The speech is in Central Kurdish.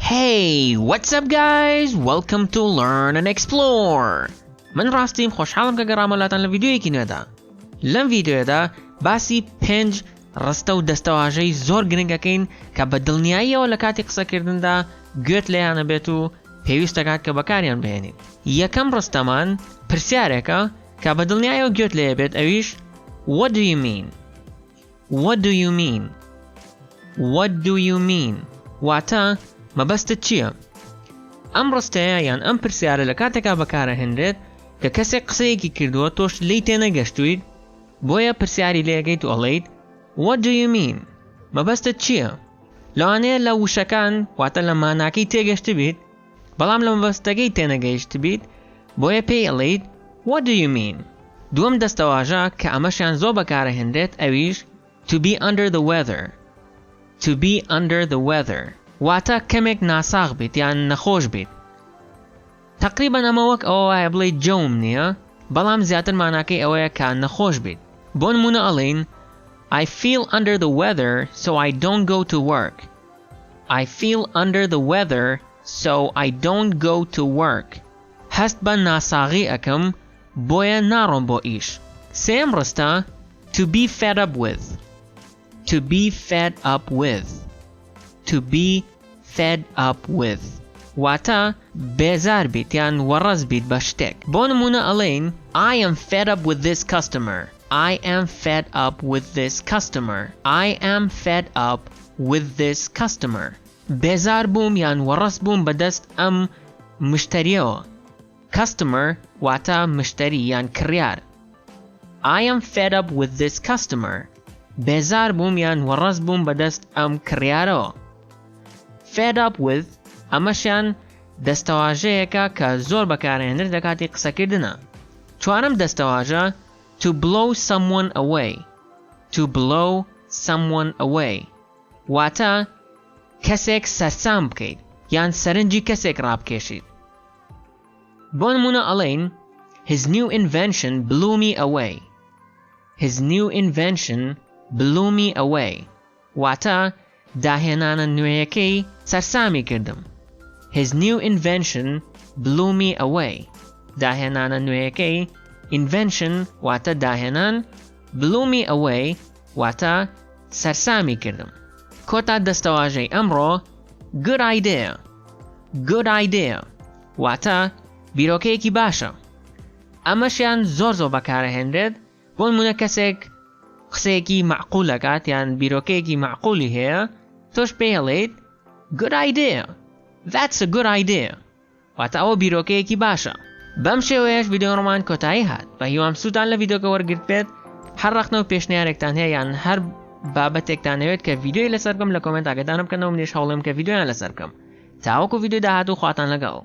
Hey, what's up guys? Welcome to Learn and Explore. من راستیم خوشحالم که گراملاتان لویدیوی کنید دا. لام ویدیو دا باسی پنج رسته و دستواژه‌ی زۆر گرنگەکەین کە بە دڵنیاییەوە لە کاتی قسەکردن دا گوێت لێیانە بێت و پێویستە کات کە بەکاریان بهێنیت. یەکەم ڕستەمان پرسیارێکە کە بە دڵنیاییەوە گوێت لێیە بێت ئەویش What do you mean? What do you mean? What do you mean? واتە مەبەستت چییە؟ ئەم ڕستەیە یان ئەم پرسیارە لە کاتێکا بەکارە هێنرێت کە کەسێک قسەیەکی کردووە تۆش لی تێنەگەشتوویت بۆیە پرسیاری لێگەیت و ئەڵێیت What do you mean? مەبەستت چییە؟ لەوانەیە لە وشەکان واتە لە ماناکەی تێگەشت بیت بەڵام لە مەبەستەکەی تێنەگەیشت بیت بۆیە پێی ئەڵێیت What do you mean? دووەم دەستەواژە کە ئەمەشیان زۆر بەکارە هێنرێت ئەویش To be under the weather. To be under the weather. واتە کەمێک ناساغ بیت یان نەخۆش بیت. تقریبا ئەمە وەک ئەوە وایە بڵێیت جەوم نییە بەڵام زیاتر ماناکەی ئەوەیە کە نەخۆش بیت. بۆ نمونە ئەڵێین I feel under the weather so I don't go to work. I feel under the weather so I don't go to work. هەست بە ناساغی ئەکەم بۆیە ناڕۆم بۆ ئیش. سێم ڕستە To be fed up with. To be fed up with. To be fed up with. واتە بێزار بیت یان وەڕەز بیت بە شتێک. بۆ نمونە ئەڵێین I am fed up with this customer. I am fed up with this customer. I am fed up with this customer. بێزار بووم یان وەڕەز بووم بەدەست ئەم مشتریەوە. Customer واتە مشتری یان کڕیار. I am fed up with this customer. بێزار بووم یان وەڕەز بووم بەدەست ئەم کڕیارەوە. Fed up with ئەمەشیان دەستەواژەیەکە کە زۆر بەکارهێنرێت لە کاتی قسەکردنە. چوارەم دەستەواژە To blow someone away. To blow someone away. واتە کەسێک سەرسام بکەیت یان سەرنجی کەسێک ڕابکێشیت. بۆ نمونە ئەڵێین His new invention blew me away. His new invention blew me away. واتە داهێنانە نوێیەکەی سەرسامی کردم. His new invention blew me away. داهێنانە نوێیەکەی invention واتە داهێنان blew me away واتە سەرسامی کردم. کۆتا دەستەواژەی ئەمڕۆ good idea. Good idea واتە بیرۆکەیەکی باشە. ئەمەشیان زۆر بەکارهێنرێت بۆ نمونە کەسێک قسەیەکی معقول دەکات یان بیرۆکەیەکی معقولی هەیە تۆش پێی هەڵێیت good idea. That's a good idea. واتە ئەوە بیرۆکەیەکی باشە. بەم شێوەیەش ڤیدیۆڕمان کۆتایی هات بە هیوام سووتان لە ڤیدیۆکە وەرگرت بێت هەر ڕەخنە و پێشنیارێکتان هەیە یان هەر بابەتێکتان هەوێت کە ڤیدیۆی لەسەر بکەم لە کۆمنت ئاگادارم بکەنەوە منیش هەوڵێم کە ڤیدیۆیان لەسەر بکەم. تاوەکو ڤیدیۆ داهاتوو خواتان لەگەڵ.